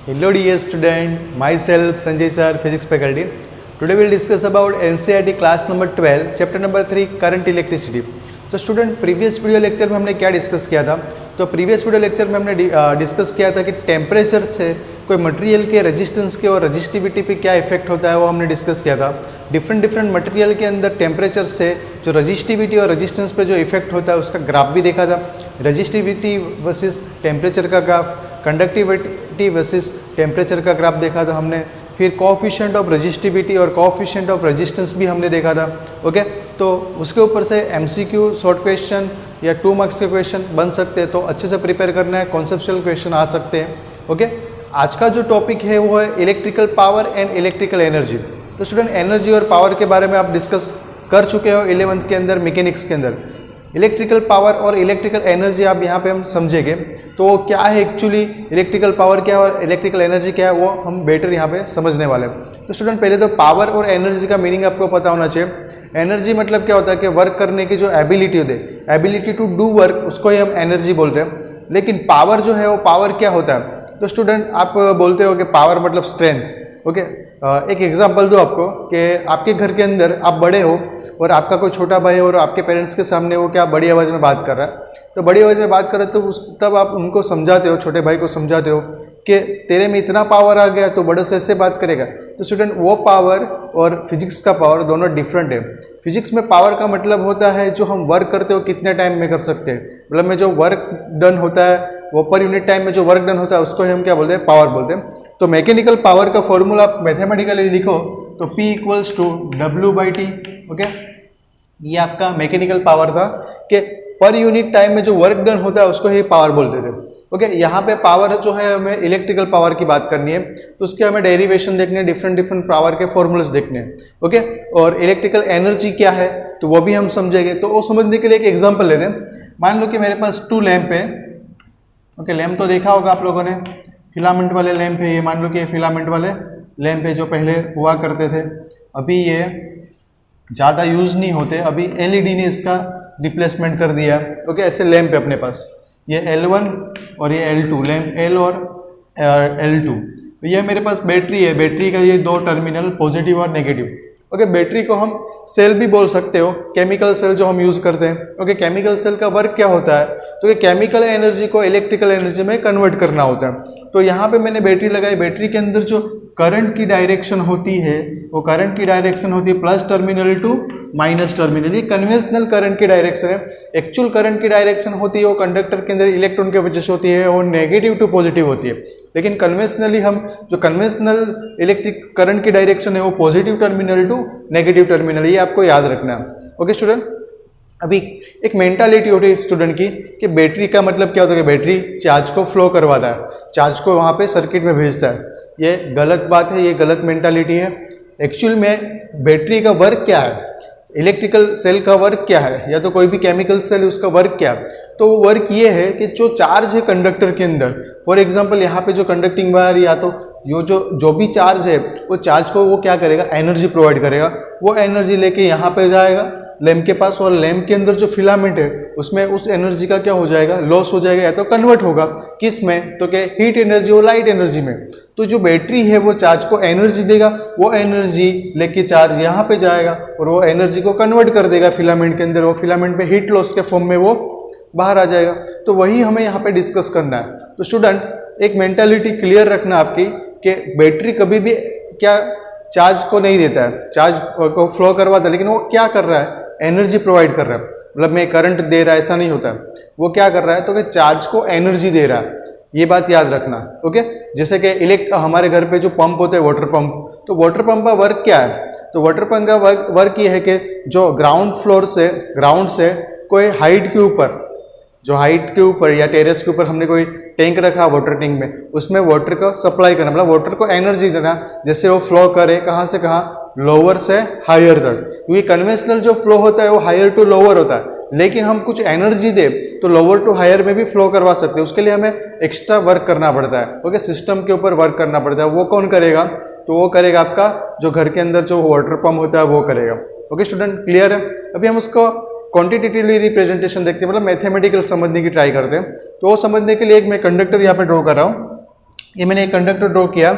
Hello dear student, myself Sanjay sir, physics faculty. Today we will discuss about NCERT class number 12, chapter number 3, current electricity. तो student previous video lecture में हमने क्या discuss किया था? तो previous video lecture में हमने discuss किया था कि टेम्परेचर से कोई मटेरियल के रेजिस्टेंस के और रजिस्टिविटी पे क्या इफेक्ट होता है, वो हमने डिस्कस किया था। डिफरेंट मटेरियल के अंदर टेम्परेचर से जो रजिस्टिविटी और रेजिस्टेंस पे जो इफेक्ट होता है उसका ग्राफ भी देखा था। रजिस्टिविटी वर्सेस टेम्परेचर का ग्राफ, कंडक्टिविटी वर्सेस टेम्परेचर का ग्राफ देखा था हमने। फिर कोएफिशिएंट ऑफ रजिस्टिविटी और कोएफिशिएंट ऑफ रेजिस्टेंस भी हमने देखा था। ओके, तो उसके ऊपर से एमसीक्यू शॉर्ट क्वेश्चन या 2 मार्क्स के क्वेश्चन बन सकते हैं, तो अच्छे से प्रिपेयर करना है, कॉन्सेप्चुअल क्वेश्चन आ सकते हैं। ओके, आज का जो टॉपिक है वो है electrical power and electrical energy. तो स्टूडेंट एनर्जी और पावर के बारे में आप डिस्कस कर चुके हो 11th के अंदर, मैकेनिक्स के अंदर। इलेक्ट्रिकल पावर और इलेक्ट्रिकल एनर्जी आप यहाँ पे हम समझेंगे, तो क्या है एक्चुअली इलेक्ट्रिकल पावर क्या है और इलेक्ट्रिकल एनर्जी क्या है, वो हम बेटर यहाँ पे समझने वाले हैं। तो स्टूडेंट पहले तो पावर और एनर्जी का मीनिंग आपको पता होना चाहिए। एनर्जी मतलब क्या होता है कि वर्क करने की जो एबिलिटी होती है, एबिलिटी टू डू वर्क, उसको ही हम एनर्जी बोलते हैं। लेकिन पावर जो है वो पावर क्या होता है? तो स्टूडेंट आप बोलते हो कि पावर मतलब स्ट्रेंथ। ओके, एक एग्जांपल दो आपको कि आपके घर के अंदर आप बड़े हो और आपका कोई छोटा भाई है और आपके पेरेंट्स के सामने वो क्या बड़ी आवाज़ में बात कर रहा है। तो बड़ी आवाज़ में बात कर रहे तो तब आप उनको समझाते हो, छोटे भाई को समझाते हो कि तेरे में इतना पावर आ गया तो बड़ों से ऐसे बात करेगा। तो स्टूडेंट वो पावर और फिजिक्स का पावर दोनों डिफरेंट है। फिजिक्स में पावर का मतलब होता है जो हम वर्क करते हो कितने टाइम में कर सकते हैं, मतलब में जो वर्क डन होता है वो पर यूनिट टाइम में जो वर्क डन होता है उसको हम क्या बोलते हैं? पावर बोलते हैं। तो मैकेनिकल पावर का फॉर्मूला आप मैथमेटिकली लिखो तो P = W/T। ओके, ये आपका मैकेनिकल पावर था कि पर यूनिट टाइम में जो वर्क डन होता है उसको ही पावर बोलते थे। ओके, यहाँ पे पावर जो है हमें इलेक्ट्रिकल पावर की बात करनी है, तो उसके हमें डेरिवेशन देखने हैं, डिफरेंट पावर के फॉर्मूलाज देखने हैं। ओके, और इलेक्ट्रिकल एनर्जी क्या है तो वो भी हम समझेंगे। तो वो समझने के लिए एक एग्जाम्पल लेते हैं। मान लो कि मेरे पास 2 लैंप है। ओके, लैंप तो देखा होगा आप लोगों ने, फिलामेंट वाले लैंप है ये। मान लो कि ये फिलामेंट वाले लैंप है जो पहले हुआ करते थे, अभी ये ज़्यादा यूज़ नहीं होते, अभी एलईडी ने इसका रिप्लेसमेंट कर दिया। ओके, ऐसे लैंप है अपने पास, ये L1 और ये L2, लैंप L और L2। ये मेरे पास बैटरी है, बैटरी का ये 2 टर्मिनल पॉजिटिव और नेगेटिव। ओके, बैटरी को हम सेल भी बोल सकते हो, केमिकल सेल जो हम यूज़ करते हैं। ओके, केमिकल सेल का वर्क क्या होता है? तो ये केमिकल एनर्जी को इलेक्ट्रिकल एनर्जी में कन्वर्ट करना होता है। तो यहाँ पे मैंने बैटरी लगाई, बैटरी के अंदर जो करंट की डायरेक्शन होती है वो करंट की डायरेक्शन होती है plus terminal to minus terminal. ये कन्वेंशनल करंट की डायरेक्शन है। एक्चुअल करंट की डायरेक्शन होती है वो कंडक्टर के अंदर इलेक्ट्रॉन के वजह से होती है, वो नेगेटिव टू पॉजिटिव होती है। लेकिन कन्वेंशनली हम जो कन्वेंशनल इलेक्ट्रिक करंट की डायरेक्शन है वो positive terminal to negative terminal, ये आपको याद रखना है। ओके स्टूडेंट, अभी एक मेंटालिटी होती है स्टूडेंट की कि बैटरी का मतलब क्या होता है कि बैटरी चार्ज को फ्लो करवाता है, चार्ज को वहाँ पे सर्किट में भेजता है। ये गलत बात है, ये गलत मेंटालिटी है। एक्चुअल में बैटरी का वर्क क्या है, इलेक्ट्रिकल सेल का वर्क क्या है, या तो कोई भी केमिकल सेल उसका वर्क क्या है? तो वो वर्क ये है कि जो चार्ज है कंडक्टर के अंदर, फॉर एग्जांपल यहाँ पे जो कंडक्टिंग वायर या तो जो भी चार्ज है वो चार्ज को वो क्या करेगा? एनर्जी प्रोवाइड करेगा। वो एनर्जी लेके यहाँ पे जाएगा लैंप के पास, और लैंप के अंदर जो फिलामेंट है उसमें उस एनर्जी का क्या हो जाएगा? लॉस हो जाएगा, या तो कन्वर्ट होगा किस में? तो क्या हीट एनर्जी और लाइट एनर्जी में। तो जो बैटरी है वो चार्ज को एनर्जी देगा, वो एनर्जी लेके चार्ज यहाँ पे जाएगा और वो एनर्जी को कन्वर्ट कर देगा फिलामेंट के अंदर, वो फिलामेंट में हीट लॉस के फॉर्म में वो बाहर आ जाएगा। तो वही हमें यहाँ पे डिस्कस करना है। तो स्टूडेंट एक मेंटालिटी क्लियर रखना आपकी कि बैटरी कभी भी क्या चार्ज को नहीं देता है, चार्ज को फ्लो करवाता है, लेकिन वो क्या कर रहा है? एनर्जी प्रोवाइड कर रहा है। मतलब मैं करंट दे रहा है ऐसा नहीं होता है, वो क्या कर रहा है? तो कि चार्ज को एनर्जी दे रहा है, ये बात याद रखना। ओके, जैसे कि हमारे घर पे जो पंप होते हैं वाटर पंप, तो वाटर पंप का वर्क क्या है? तो वाटर पंप का वर्क ये है कि जो ग्राउंड से कोई हाइट के ऊपर, जो हाइट के ऊपर या टेरेस के ऊपर हमने कोई टैंक रखा वाटर टैंक में, उसमें वाटर को सप्लाई करना, मतलब वाटर को एनर्जी देना, जैसे वो फ्लो करे कहाँ से कहाँ? लोअर से हायर तक। क्योंकि कन्वेंशनल जो फ्लो होता है वो हायर टू लोअर होता है, लेकिन हम कुछ एनर्जी दे तो लोअर टू हायर में भी फ्लो करवा सकते हैं। उसके लिए हमें एक्स्ट्रा वर्क करना पड़ता है। ओके, सिस्टम के ऊपर वर्क करना पड़ता है। वो कौन करेगा? तो वो करेगा आपका जो घर के अंदर जो वाटर पंप होता है वो करेगा। ओके स्टूडेंट, क्लियर है? अभी हम उसको क्वांटिटेटिवली रिप्रेजेंटेशन देखते हैं, मतलब मैथमेटिकल समझने की ट्राई करते हैं। तो वो समझने के लिए एक मैं कंडक्टर यहाँ पे ड्रॉ कर रहा हूँ। ये मैंने एक कंडक्टर ड्रॉ किया।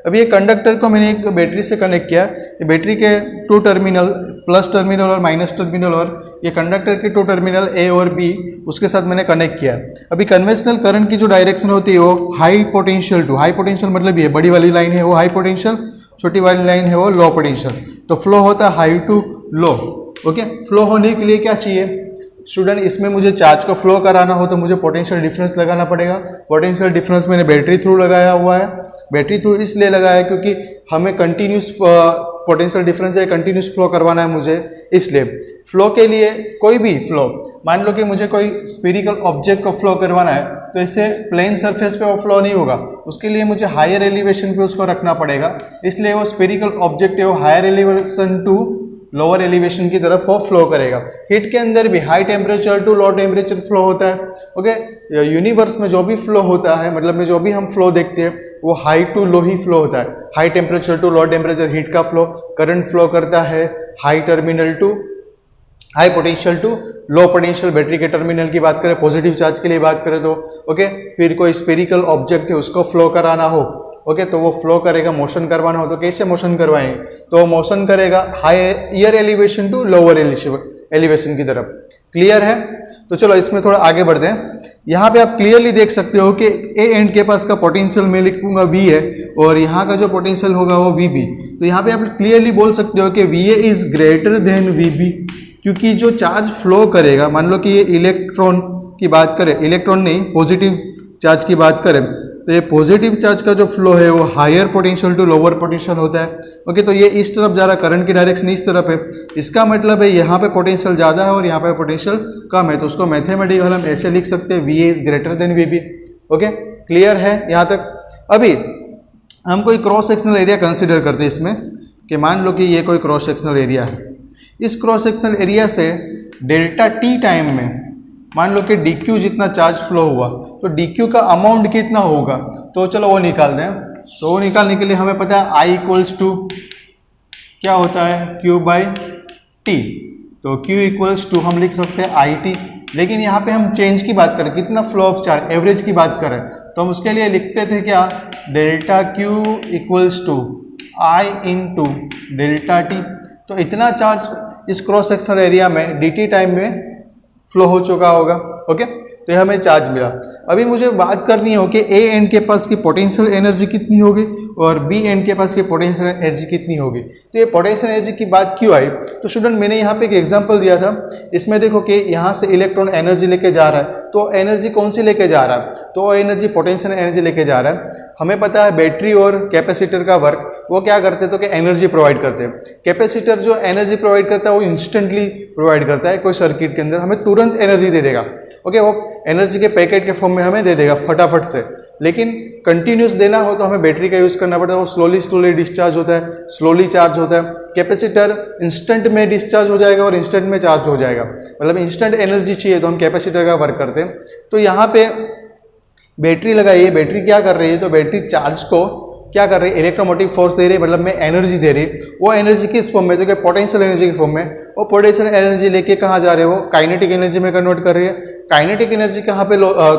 अभी ये कंडक्टर को मैंने एक बैटरी से कनेक्ट किया। ये बैटरी के 2 टर्मिनल, प्लस टर्मिनल और माइनस टर्मिनल, और ये कंडक्टर के 2 टर्मिनल ए और बी, उसके साथ मैंने कनेक्ट किया। अभी कन्वेंशनल करंट की जो डायरेक्शन होती है वो high potential to, high potential मतलब ये बड़ी वाली लाइन है वो हाई पोटेंशियल, छोटी वाली लाइन है वो लो पोटेंशियल। तो फ्लो होता है high to low. Okay, flow होने के लिए क्या चाहिए स्टूडेंट, इसमें मुझे चार्ज को फ्लो कराना हो तो मुझे पोटेंशियल डिफरेंस लगाना पड़ेगा। पोटेंशियल डिफरेंस मैंने बैटरी थ्रू लगाया हुआ है। बैटरी थ्रू इसलिए लगाया क्योंकि हमें कंटिन्यूस पोटेंशियल डिफरेंस है, कंटिन्यूस फ्लो करवाना है मुझे। इसलिए फ्लो के लिए कोई भी फ्लो, मान लो कि मुझे कोई स्फेरिकल ऑब्जेक्ट को फ्लो करवाना है तो इससे प्लेन सरफेस पे वो फ्लो नहीं होगा, उसके लिए मुझे हायर एलिवेशन पे उसको रखना पड़ेगा। इसलिए वो स्फेरिकल ऑब्जेक्ट है वो higher elevation to lower elevation की तरफ वो फ्लो करेगा। हीट के अंदर भी high temperature to low temperature flow होता है। ओके, यूनिवर्स में जो भी फ्लो होता है, मतलब में जो भी हम फ्लो देखते हैं वो हाई टू लो ही फ्लो होता है। High temperature to low temperature heat का फ्लो, करंट फ्लो करता है high terminal to high potential to low potential. Battery के टर्मिनल की बात करें, पॉजिटिव चार्ज के लिए बात करें तो ओके, फिर कोई स्फेरिकल ऑब्जेक्ट है उसको फ्लो कराना हो, ओके, तो वो फ्लो करेगा। मोशन करवाना हो तो कैसे मोशन करवाएंगे, तो वो मोशन करेगा higher elevation to lower elevation की तरफ। क्लियर है? तो चलो इसमें थोड़ा आगे बढ़ते हैं। यहाँ पे आप क्लियरली देख सकते हो कि ए एंड के पास का पोटेंशियल मैं लिखूंगा V है और यहाँ का जो पोटेंशियल होगा वो VB। तो यहाँ पे आप क्लियरली बोल सकते हो कि VA is greater than VB, क्योंकि जो चार्ज फ्लो करेगा, मान लो कि ये इलेक्ट्रॉन की बात करें, इलेक्ट्रॉन नहीं पॉजिटिव चार्ज की बात करें, तो ये पॉजिटिव चार्ज का जो फ्लो है वो higher potential to lower potential होता है। ओके, तो ये इस तरफ जा रहा है, करंट की डायरेक्शन इस तरफ है। इसका मतलब है यहाँ पे पोटेंशियल ज़्यादा है और यहाँ पे पोटेंशियल कम है, तो उसको मैथमेटिकल हम ऐसे लिख सकते हैं VA is greater than VB। Okay, clear है यहाँ तक? अभी हम कोई क्रॉस सेक्शनल एरिया कंसिडर करते हैं इसमें, कि मान लो कि ये कोई क्रॉस सेक्शनल एरिया है। इस क्रॉस सेक्शनल एरिया से डेल्टा टी टाइम में मान लो कि DQ जितना चार्ज फ्लो हुआ, तो DQ का अमाउंट कितना होगा, तो चलो वो निकाल दें। तो वो निकालने के लिए हमें पता है I इक्वल्स टू क्या होता है, Q बाई टी। तो Q इक्वल्स टू हम लिख सकते हैं IT, लेकिन यहाँ पे हम चेंज की बात करें, कितना फ्लो ऑफ चार्ज, एवरेज की बात करें, तो हम उसके लिए लिखते थे क्या, delta Q equals to I into delta T. तो इतना चार्ज इस क्रॉस सेक्शनल एरिया में DT टाइम में फ्लो हो चुका होगा। ओके, तो यह हमें चार्ज मिला। अभी मुझे बात करनी हो कि A एंड के पास की पोटेंशियल एनर्जी कितनी होगी और B एंड के पास की पोटेंशियल एनर्जी कितनी होगी। तो ये पोटेंशियल एनर्जी की बात क्यों आई, तो स्टूडेंट मैंने यहाँ पे एक एग्जांपल दिया था। इसमें देखो कि यहाँ से इलेक्ट्रॉन एनर्जी लेके जा रहा है, तो एनर्जी कौन सी लेके जा रहा है, तो एनर्जी पोटेंशियल एनर्जी लेके जा रहा है। हमें पता है बैटरी और कैपेसिटर का वर्क वो क्या करते हैं, तो कि एनर्जी प्रोवाइड करते हैं। कैपेसिटर जो एनर्जी प्रोवाइड करता है वो इंस्टेंटली प्रोवाइड करता है, कोई सर्किट के अंदर हमें तुरंत एनर्जी दे देगा। ओके, वो एनर्जी के पैकेट के फॉर्म में हमें दे देगा फटाफट से। लेकिन कंटिन्यूस देना हो तो हमें बैटरी का यूज़ करना पड़ता है, वो स्लोली डिस्चार्ज होता है, स्लोली चार्ज होता है। कैपेसिटर इंस्टेंट में डिस्चार्ज हो जाएगा और इंस्टेंट में चार्ज हो जाएगा, मतलब इंस्टेंट एनर्जी चाहिए तो हम कैपेसिटर का वर्क करते हैं। तो यहाँ पे बैटरी लगाई है, बैटरी क्या कर रही है, तो बैटरी चार्ज को क्या कर रही है, इलेक्ट्रोमोटिव फोर्स दे रही है, मतलब में एनर्जी दे रही है। वो एनर्जी किस फॉर्म में, तो क्या पोटेंशियल एनर्जी के फॉर्म में। वो पोटेंशियल एनर्जी लेके कहाँ जा रहे हो, काइनेटिक एनर्जी में कन्वर्ट कर रही है। काइनेटिक एनर्जी कहाँ पे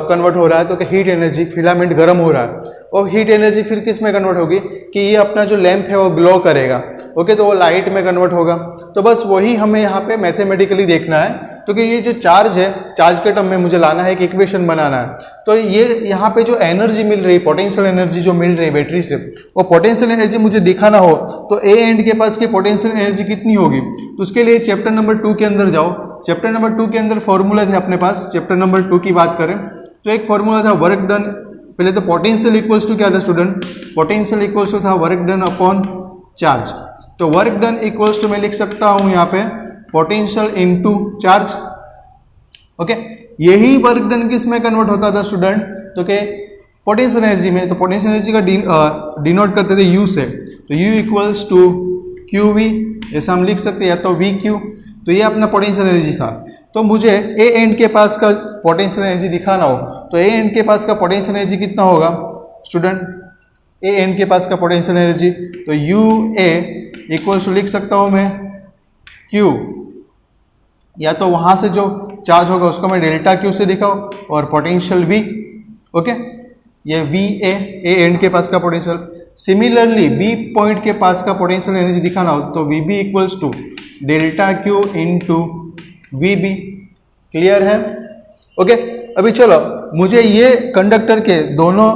कन्वर्ट हो रहा है, तो कि हीट एनर्जी, फिलामेंट गर्म हो रहा है, और हीट एनर्जी फिर किस में कन्वर्ट होगी कि ये अपना जो लैंप है वो ग्लो करेगा। ओके, तो वो लाइट में कन्वर्ट होगा। तो बस वही हमें यहाँ पे मैथमेटिकली देखना है। तो कि ये जो चार्ज है, चार्ज के टर्म में मुझे लाना है, एक इक्वेशन बनाना है। तो ये यहाँ पे जो एनर्जी मिल रही है, पोटेंशियल एनर्जी जो मिल रही है बैटरी से, वो पोटेंशियल एनर्जी मुझे दिखाना हो तो ए एंड के पास की पोटेंशियल एनर्जी कितनी होगी। तो उसके लिए चैप्टर नंबर 2 के अंदर जाओ। चैप्टर नंबर 2 के अंदर फॉर्मूला थे अपने पास। चैप्टर नंबर 2 की बात करें तो एक फॉर्मूला था वर्क डन। पहले तो पोटेंशियल इक्वल्स टू क्या था स्टूडेंट, पोटेंशियल इक्वल्स टू था वर्क डन अपॉन चार्ज। तो वर्क डन इक्वल्स टू मैं लिख सकता हूँ यहाँ पे पोटेंशियल इनटू चार्ज। ओके, यही वर्क डन किस में कन्वर्ट होता था स्टूडेंट, तो कि पोटेंशियल एनर्जी में। तो पोटेंशियल एनर्जी का डिनोट करते थे यू से, तो U equals to Q V, ऐसा हम लिख सकते हैं, या तो वी क्यू। तो ये अपना पोटेंशियल एनर्जी था। तो मुझे ए एंड के पास का पोटेंशियल एनर्जी दिखाना हो तो ए एंड के पास का पोटेंशियल एनर्जी कितना होगा स्टूडेंट, ए एंड के पास का पोटेंशियल एनर्जी, तो यू ए इक्वल्स टू लिख सकता हूँ मैं क्यू, या तो वहाँ से जो चार्ज होगा उसको मैं डेल्टा क्यू से दिखाऊँ और पोटेंशियल वी। ओके, ये वी ए एंड के पास का पोटेंशियल। सिमिलरली बी पॉइंट के पास का पोटेंशियल एनर्जी दिखाना हो तो V B equals to delta Q into V B. Clear है? ओके, अभी चलो मुझे ये कंडक्टर के दोनों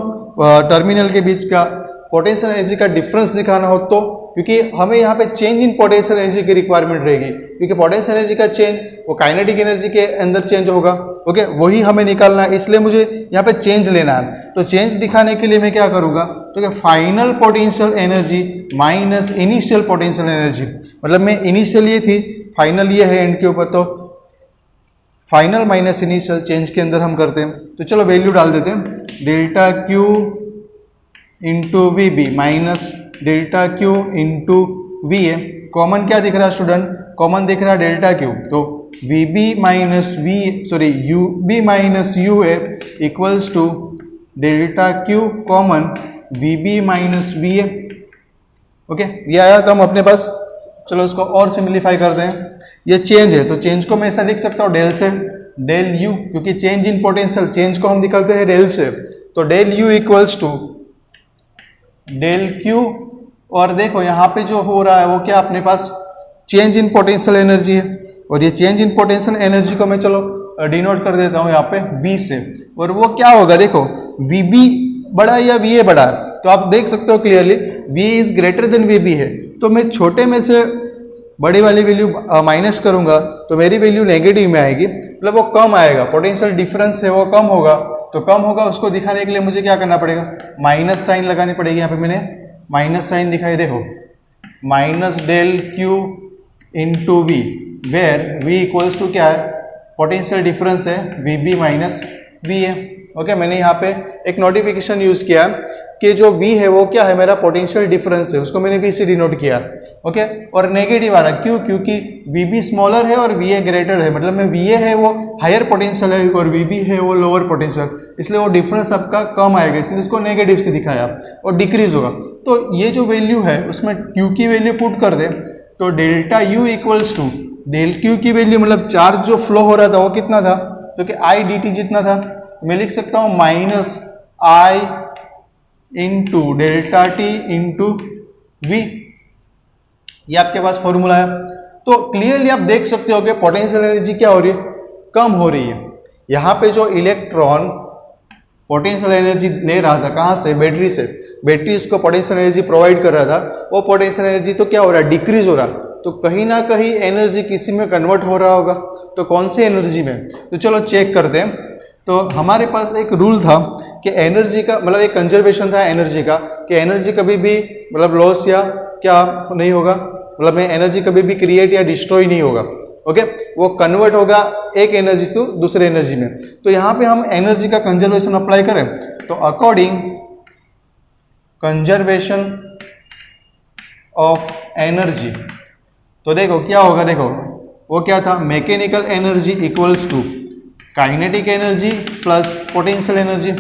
टर्मिनल के बीच का पोटेंशियल एनर्जी का डिफरेंस दिखाना हो तो, क्योंकि हमें यहाँ पे चेंज इन पोटेंशियल एनर्जी की रिक्वायरमेंट रहेगी, क्योंकि पोटेंशियल एनर्जी का चेंज वो काइनेटिक एनर्जी के अंदर चेंज होगा। ओके, वही हमें निकालना है, इसलिए मुझे यहाँ पे चेंज लेना है। तो चेंज दिखाने के लिए मैं क्या करूँगा, तो क्या final potential energy minus initial potential energy, मतलब मैं इनिशियल ये थी, फाइनल ये है एंड के ऊपर, तो फाइनल माइनस इनिशियल चेंज के अंदर हम करते हैं। तो चलो वैल्यू डाल देते हैं, delta Q into V B minus delta Q into V A. Common क्या दिख रहा है स्टूडेंट? कॉमन दिख रहा है डेल्टा क्यू, तो V B minus U B minus U A equals to delta Q common V B minus V A. Okay, ये आया तो हम अपने पास, चलो इसको और सिंप्लीफाई करते हैं। ये चेंज है तो चेंज को मैं ऐसा लिख सकता हूँ डेल से डेल यू, क्योंकि चेंज इन पोटेंशियल, चेंज को हम निकालते हैं डेल से, तो del U equals to del Q. और देखो यहाँ पे जो हो रहा है वो क्या, अपने पास चेंज इन पोटेंशियल एनर्जी है, और ये चेंज इन पोटेंशियल एनर्जी को मैं चलो डिनोट कर देता हूँ यहाँ पे V से, और वो क्या होगा देखो, VB बड़ा है या VA बड़ा है, तो आप देख सकते हो clearly VA is greater than VB है। तो मैं छोटे में से बड़ी वाली वैल्यू माइनस करूंगा तो मेरी वैल्यू नेगेटिव में आएगी, मतलब वो कम आएगा, पोटेंशियल डिफरेंस है वो कम होगा। तो कम होगा उसको दिखाने के लिए मुझे क्या करना पड़ेगा, माइनस साइन लगानी पड़ेगी। यहाँ पे मैंने माइनस साइन दिखाई, देखो minus del Q into V, where V equals to क्या है, पोटेंशियल डिफरेंस है V B minus V A. Okay, मैंने यहाँ पे एक नोटिफिकेशन यूज किया कि जो V है वो क्या है, मेरा पोटेंशियल डिफरेंस है, उसको मैंने V से डिनोट किया। ओके, और नेगेटिव आ रहा क्यों, क्योंकि VB स्मॉलर है और VA ग्रेटर है, मतलब में VA है वो हायर पोटेंशियल है और VB है वो लोअर पोटेंशियल, इसलिए वो डिफरेंस आपका कम आएगा, इसलिए इसको नेगेटिव से दिखाया और डिक्रीज होगा। तो ये जो वैल्यू है उसमें Q की वैल्यू पुट कर दे तो delta U equals to del Q की वैल्यू, मतलब चार्ज जो फ्लो हो रहा था वो कितना था, तो कि I dt जितना था, मैं लिख सकता हूँ minus I into delta T into V. ये आपके पास फॉर्मूला है। तो क्लियरली आप देख सकते हो कि पोटेंशियल एनर्जी क्या हो रही है, कम हो रही है। यहाँ पे जो इलेक्ट्रॉन पोटेंशियल एनर्जी ले रहा था कहाँ से, बैटरी से, बैटरी उसको पोटेंशियल एनर्जी प्रोवाइड कर रहा था, वो पोटेंशियल एनर्जी तो क्या हो रहा है, डिक्रीज हो रहा है। तो कहीं ना कहीं एनर्जी किसी में कन्वर्ट हो रहा होगा, तो कौन सी एनर्जी में, तो चलो चेक करते हैं। तो हमारे पास एक रूल था कि एनर्जी का, मतलब एक कंजर्वेशन था एनर्जी का, कि एनर्जी कभी भी मतलब लॉस या क्या नहीं होगा, मतलब में एनर्जी कभी भी क्रिएट या डिस्ट्रॉय नहीं होगा। ओके, वो कन्वर्ट होगा एक एनर्जी टू दूसरे एनर्जी में। तो यहाँ पे हम एनर्जी का कंजर्वेशन अप्लाई करें तो अकॉर्डिंग कंजर्वेशन ऑफ एनर्जी, तो देखो क्या होगा, देखो वो क्या था, mechanical energy equals to kinetic energy plus potential energy.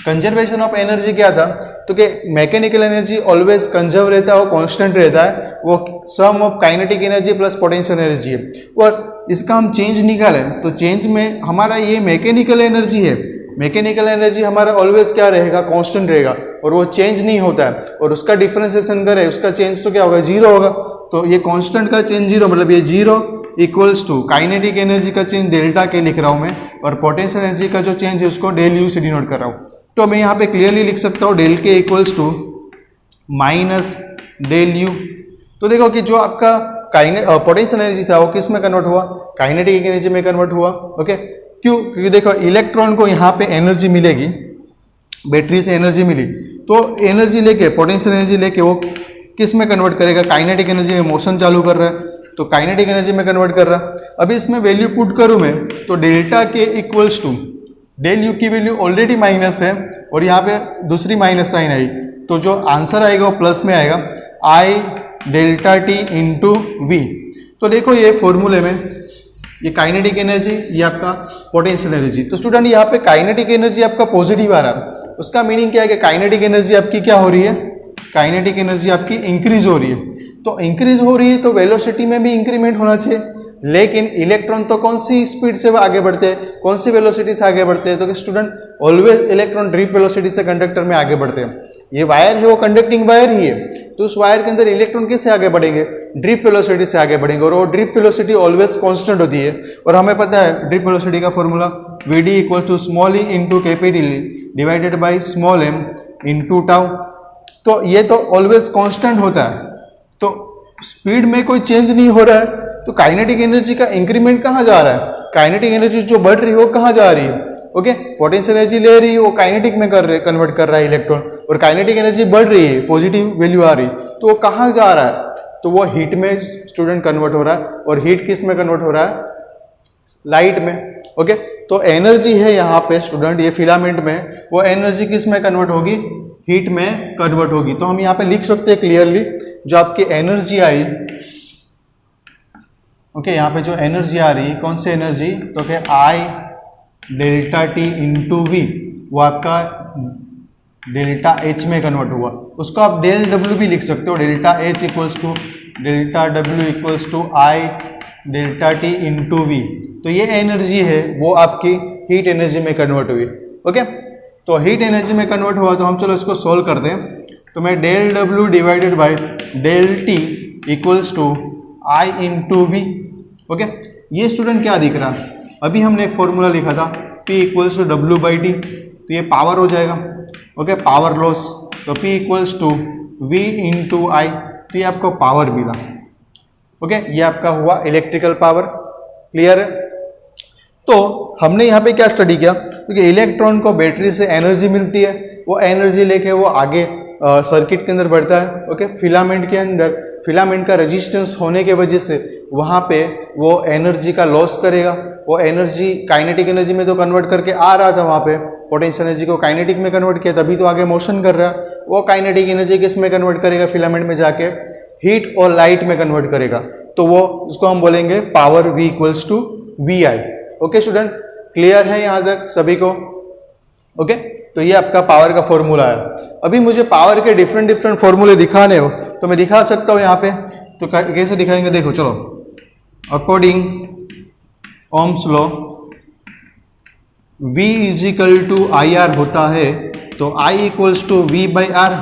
Conservation of energy क्या था, तो कि मैकेनिकल एनर्जी ऑलवेज कंजर्व रहता है, वो कांस्टेंट रहता है, वो sum of kinetic energy plus potential energy है। और इसका हम चेंज निकालें तो चेंज में हमारा ये मैकेनिकल एनर्जी है, मैकेनिकल एनर्जी हमारा ऑलवेज क्या रहेगा, कांस्टेंट रहेगा, और वो चेंज नहीं होता है, और उसका डिफरेंशिएशन करें उसका चेंज तो क्या होगा, जीरो होगा। तो ये कांस्टेंट का चेंज जीरो, मतलब ये zero equals to kinetic energy का चेंज डेल्टा के लिख रहा हूं मैं, और पोटेंशियल एनर्जी का जो चेंज है उसको डेल यू से डिनोट कर रहा हूं। तो मैं यहाँ पे क्लियरली लिख सकता हूँ del K equals to minus del U. तो देखो कि जो आपका पोटेंशियल एनर्जी था वो किस में कन्वर्ट हुआ, काइनेटिक एनर्जी में कन्वर्ट हुआ। ओके, क्यों, क्योंकि देखो इलेक्ट्रॉन को यहाँ पे एनर्जी मिलेगी, बैटरी से एनर्जी मिली, तो एनर्जी लेके पोटेंशियल एनर्जी लेके वो किस में कन्वर्ट करेगा, काइनेटिक एनर्जी में मोशन चालू कर रहा है, तो काइनेटिक एनर्जी में कन्वर्ट कर रहा। अभी इसमें वैल्यू पुट करूं मैं तो डेल्टा के इक्वल्स टू डेल यू की वैल्यू ऑलरेडी माइनस है और यहाँ पे दूसरी माइनस साइन आई, तो जो आंसर आएगा वो प्लस में आएगा, आई डेल्टा टी इंटू वी। तो देखो ये फॉर्मूले में ये काइनेटिक एनर्जी, ये आपका पोटेंशियल एनर्जी। तो स्टूडेंट यहाँ पे काइनेटिक एनर्जी आपका पॉजिटिव आ रहा है, उसका मीनिंग क्या है कि काइनेटिक एनर्जी आपकी क्या हो रही है, काइनेटिक एनर्जी आपकी इंक्रीज हो रही है। तो इंक्रीज हो रही है तो वेलोसिटी में भी इंक्रीमेंट होना चाहिए, लेकिन इलेक्ट्रॉन तो कौन सी स्पीड से आगे बढ़ते हैं, कौन सी वेलोसिटी से आगे बढ़ते हैं, तो student always electron drift velocity से कंडक्टर में आगे बढ़ते हैं। ये वायर है वो कंडक्टिंग वायर ही है, तो उस वायर के अंदर इलेक्ट्रॉन कैसे आगे बढ़ेंगे, ड्रिफ्ट वेलोसिटी से आगे बढ़ेंगे, और वो ड्रिफ्ट वेलोसिटी ऑलवेज कांस्टेंट होती है। और हमें पता है ड्रिफ्ट वेलोसिटी का formula V D equal to small E into capital E divided by small M into tau. तो ये तो ऑलवेज कांस्टेंट होता है, तो स्पीड में कोई चेंज नहीं हो रहा है, तो काइनेटिक एनर्जी का इंक्रीमेंट कहाँ जा रहा है, काइनेटिक एनर्जी जो बढ़ रही है वो कहाँ जा रही है, ओके पोटेंशियल एनर्जी ले रही है वो काइनेटिक में कन्वर्ट कर रहा है इलेक्ट्रॉन, और काइनेटिक एनर्जी बढ़ रही है, पॉजिटिव वैल्यू आ रही, तो वो कहाँ जा रहा है, तो वो हीट में स्टूडेंट कन्वर्ट हो रहा है। और हीट किस में कन्वर्ट हो रहा है, लाइट में, ओके। तो एनर्जी है यहाँ पे स्टूडेंट, ये फिलामेंट में, वो एनर्जी किस में कन्वर्ट होगी, हीट में कन्वर्ट होगी। तो हम यहाँ पे लिख सकते हैं क्लियरली जो आपकी एनर्जी आई, ओके यहाँ पे जो एनर्जी आ रही, कौन सी एनर्जी, तो क्या आई डेल्टा टी इंटू वी, वो आपका डेल्टा एच में कन्वर्ट हुआ, उसको आप डेल डब्ल्यू भी लिख सकते हो, delta H equals to delta W equals to I delta T into V. तो ये एनर्जी है वो आपकी हीट एनर्जी में कन्वर्ट हुई, ओके। तो हीट एनर्जी में कन्वर्ट हुआ, तो हम चलो इसको सोल्व करते हैं। तो मैं del W divided by del T equals to I into V, okay. ये स्टूडेंट क्या दिख रहा है, अभी हमने एक फॉर्मूला लिखा था P equals to W by T, तो ये पावर हो जाएगा, ओके पावर लॉस, तो P equals to V into I, तो ये आपको पावर मिला, ओके ये आपका हुआ इलेक्ट्रिकल पावर, क्लियर है। तो हमने यहाँ पे क्या स्टडी किया, क्योंकि इलेक्ट्रॉन को बैटरी से एनर्जी मिलती है, वो एनर्जी लेके वो आगे सर्किट के अंदर बढ़ता है, ओके फिलामेंट के अंदर, फिलामेंट का रेजिस्टेंस होने के वजह से वहाँ पे वो एनर्जी का लॉस करेगा, वो एनर्जी काइनेटिक एनर्जी में तो कन्वर्ट करके आ रहा था, वहाँ पे पोटेंशियल एनर्जी को काइनेटिक में कन्वर्ट किया, तभी तो आगे मोशन कर रहा है, वो काइनेटिक एनर्जी किस में कन्वर्ट करेगा, फिलामेंट में जाके हीट और लाइट में कन्वर्ट करेगा, तो वो उसको हम बोलेंगे power V equals to V I, okay student clear है यहाँ तक सभी को, ओके। तो ये आपका पावर का फॉर्मूला है। अभी मुझे पावर के डिफरेंट फॉर्मूले दिखाने हो तो मैं दिखा सकता हूँ यहाँ पे, तो कैसे दिखाएंगे, देखो चलो, according Ohm's law V is equal to I R होता है, तो I equals to V by R,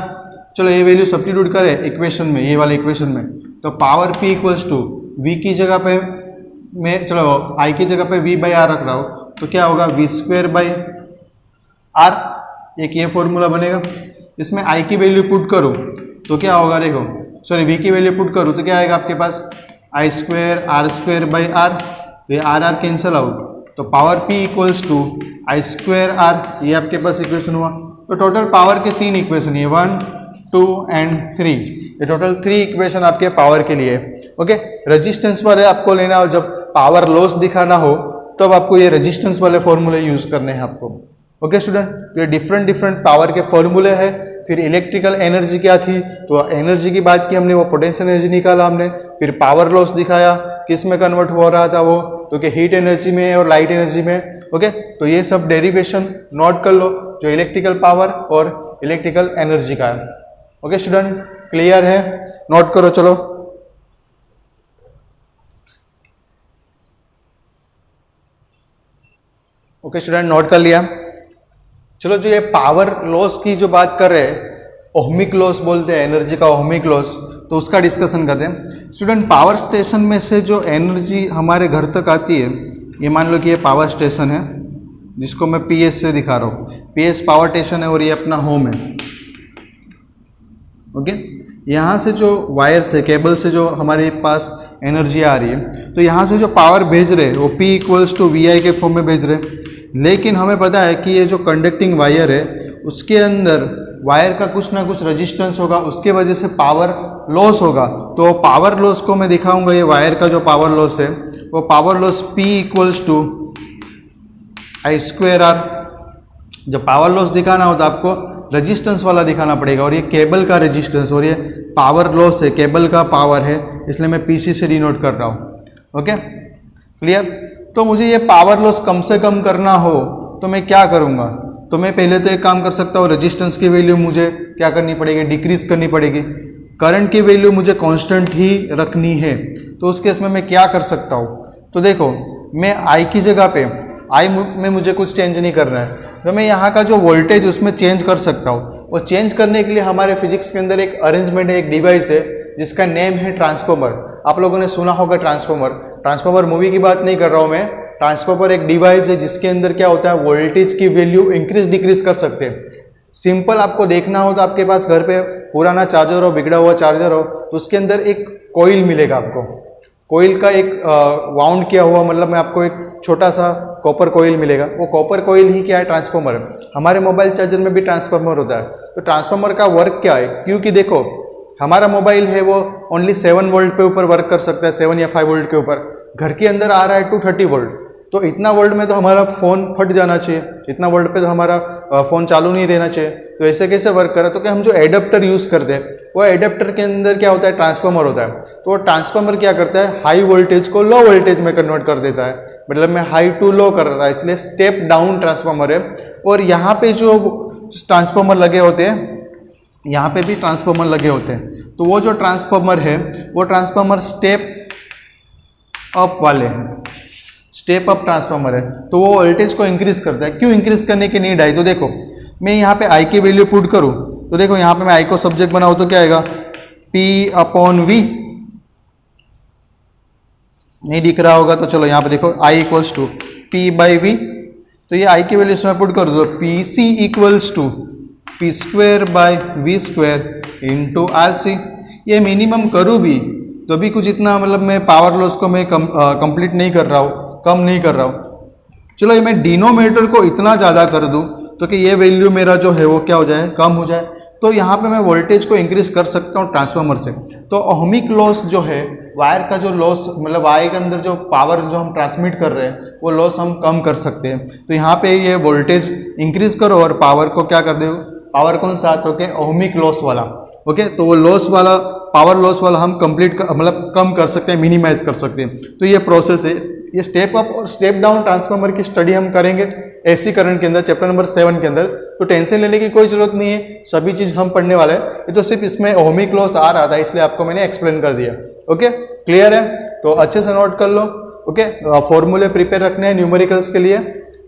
चलो ये वैल्यू सब्स्टिट्यूट करें इक्वेशन में, ये वाले इक्वेशन में, तो power P equals to V की जगह पे मैं, चलो I की जगह पे V बाई आर रख रहा हूँ, तो क्या होगा V स्क्वायर बाई आर, एक ये फॉर्मूला बनेगा। इसमें I की वैल्यू पुट करूँ तो क्या होगा, देखो सॉरी V की वैल्यू पुट करूँ तो क्या आएगा आपके पास, I square R square by R, तो ये आर कैंसिल आउट, तो power P equals to I square R, ये आपके पास इक्वेशन हुआ। तो टोटल पावर के 3 इक्वेशन, ये 1 2 एंड 3, ये टोटल 3 इक्वेशन आपके पावर के लिए, ओके। रेजिस्टेंस वाले आपको लेना हो, जब पावर लॉस दिखाना हो तब आपको ये रेजिस्टेंस वाले फॉर्मूले यूज करने हैं आपको, ओके स्टूडेंट। ये डिफरेंट पावर के फॉर्मूले हैं। फिर इलेक्ट्रिकल एनर्जी क्या थी, तो एनर्जी की बात की हमने, वो पोटेंशियल एनर्जी निकाला हमने, फिर पावर लॉस दिखाया किस में कन्वर्ट हो रहा था वो, तो कि हीट एनर्जी में और लाइट एनर्जी में, ओके। तो ये सब डेरिवेशन नोट कर लो जो इलेक्ट्रिकल पावर और इलेक्ट्रिकल एनर्जी का है, ओके स्टूडेंट क्लियर है, नोट करो चलो। ओके स्टूडेंट नोट कर लिया। चलो जो ये पावर लॉस की जो बात कर रहे हैं, ओहमिक लॉस बोलते हैं एनर्जी का, ओहमिक लॉस, तो उसका डिस्कशन करते हैं। स्टूडेंट पावर स्टेशन में से जो एनर्जी हमारे घर तक आती है, ये मान लो कि ये पावर स्टेशन है जिसको मैं PS से दिखा रहा हूँ, PS पावर स्टेशन है और ये अपना होम है, ओके। यहाँ से जो वायर से, केबल से जो हमारे पास एनर्जी आ रही है, तो यहाँ से जो पावर भेज रहे हैं वो P इक्वल्स टू VI के फॉर्म में भेज रहे हैं। लेकिन हमें पता है कि ये जो कंडक्टिंग वायर है उसके अंदर वायर का कुछ ना कुछ रेजिस्टेंस होगा, उसके वजह से पावर लॉस होगा। तो पावर लॉस को मैं दिखाऊंगा, ये वायर का जो पावर लॉस है वो power loss P equals to I square R. जब पावर लॉस दिखाना हो तो आपको रेजिस्टेंस वाला दिखाना पड़ेगा, और ये केबल का रेजिस्टेंस और ये पावर लॉस है, केबल का पावर है, इसलिए मैं PC से डिनोट कर रहा हूँ, ओके क्लियर। तो मुझे ये पावर लॉस कम से कम करना हो तो मैं क्या करूँगा, तो मैं पहले तो एक काम कर सकता हूँ, रेजिस्टेंस की वैल्यू मुझे क्या करनी पड़ेगी, डिक्रीज करनी पड़ेगी। करंट की वैल्यू मुझे कांस्टेंट ही रखनी है, तो उस केस में मैं क्या कर सकता हूँ, तो देखो मैं आई की जगह पे आई में मुझे कुछ चेंज नहीं करना है, तो मैं यहाँ का जो वोल्टेज उसमें चेंज कर सकता हूँ। वो चेंज करने के लिए हमारे फिजिक्स के अंदर एक अरेंजमेंट है, एक डिवाइस है जिसका नेम है ट्रांसफॉर्मर। आप लोगों ने सुना होगा ट्रांसफॉर्मर मूवी की बात नहीं कर रहा हूँ मैं। ट्रांसफॉर्मर एक डिवाइस है जिसके अंदर क्या होता है, वोल्टेज की वैल्यू इंक्रीज डिक्रीज कर सकते हैं। सिंपल आपको देखना हो तो आपके पास घर पे पुराना चार्जर हो, बिगड़ा हुआ चार्जर हो, तो उसके अंदर एक कॉइल मिलेगा आपको। कॉइल का एक वाउंड किया हुआ, मतलब में आपको एक छोटा सा कॉपर कॉइल मिलेगा। वो कॉपर कॉइल ही क्या है, ट्रांसफॉर्मर है। हमारे मोबाइल चार्जर में भी ट्रांसफॉर्मर होता है। तो ट्रांसफॉर्मर का वर्क क्या है, क्योंकि देखो हमारा मोबाइल है वो ओनली 7 वोल्ट पे ऊपर वर्क कर सकता है, 7 या 5 वोल्ट के ऊपर। घर के अंदर आ रहा है 230 वोल्ट, तो इतना वोल्ट में तो हमारा फ़ोन फट जाना चाहिए, इतना वोल्ट पे तो हमारा फ़ोन चालू नहीं रहना चाहिए। तो ऐसे कैसे वर्क करे, तो कि हम जो एडेप्टर यूज़ करते हैं वो एडेप्टर के अंदर क्या होता है, ट्रांसफॉर्मर होता है। तो वो ट्रांसफॉर्मर क्या करता है, हाई वोल्टेज को लो वोल्टेज में कन्वर्ट कर देता है, मतलब मैं हाई टू लो कर रहा है, इसलिए स्टेप डाउन ट्रांसफॉर्मर है। और यहाँ पे जो ट्रांसफॉर्मर लगे होते हैं, यहाँ पे भी ट्रांसफॉर्मर लगे होते हैं। तो वो जो ट्रांसफॉर्मर है वो ट्रांसफॉर्मर स्टेप अप वाले हैं, स्टेप अप ट्रांसफॉर्मर है। तो वो वोल्टेज को इंक्रीज करता है। क्यों इंक्रीज करने की नीड आई, तो देखो मैं यहाँ पे आई की वैल्यू पुट करूँ, तो देखो यहाँ पे मैं आई को सब्जेक्ट बनाऊँ तो क्या आएगा, P/V। नहीं दिख रहा होगा तो चलो यहाँ पे देखो I इक्वल्स टू P/V। तो ये आई की वैल्यू इसमें पुट कर दो, PC equals to P²/V² into RC। ये मिनिमम करूँ भी तो भी कुछ इतना, मतलब मैं पावर लॉस को मैं कंप्लीट नहीं कर रहा हूँ, कम नहीं कर रहा हूँ। चलो ये मैं डिनोमिनेटर को इतना ज़्यादा कर दूँ तो कि ये वैल्यू मेरा जो है वो क्या हो जाए, कम हो जाए। तो यहाँ पे मैं वोल्टेज को इंक्रीज कर सकता हूँ ट्रांसफार्मर से। तो ओहमिक लॉस जो है, वायर का जो लॉस, मतलब वायर के अंदर जो पावर जो हम ट्रांसमिट कर रहे हैं वो लॉस हम कम कर सकते हैं। तो यहाँ पे ये वोल्टेज इंक्रीज करो और पावर को क्या कर दो, पावर कौन सा, तो के ओहमिक लॉस वाला। ओके, तो वो लॉस वाला, पावर लॉस वाला हम कंप्लीट मतलब कम कर सकते हैं, मिनिमाइज कर सकते हैं। तो ये प्रोसेस है। ये स्टेप अप और स्टेप डाउन ट्रांसफार्मर की स्टडी हम करेंगे एसी करंट के अंदर, चैप्टर नंबर 7 के अंदर। तो टेंशन लेने की कोई जरूरत नहीं है, सभी चीज हम पढ़ने वाले हैं। ये तो सिर्फ इसमें ओहमिक लॉस आ रहा था इसलिए आपको मैंने एक्सप्लेन कर दिया। ओके, क्लियर है, तो अच्छे से नोट कर लो। ओके, फॉर्मूले प्रिपेयर रखने हैं न्यूमेरिकल्स के लिए,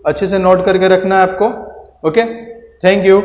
अच्छे से नोट करके रखना है आपको। Okay, thank you.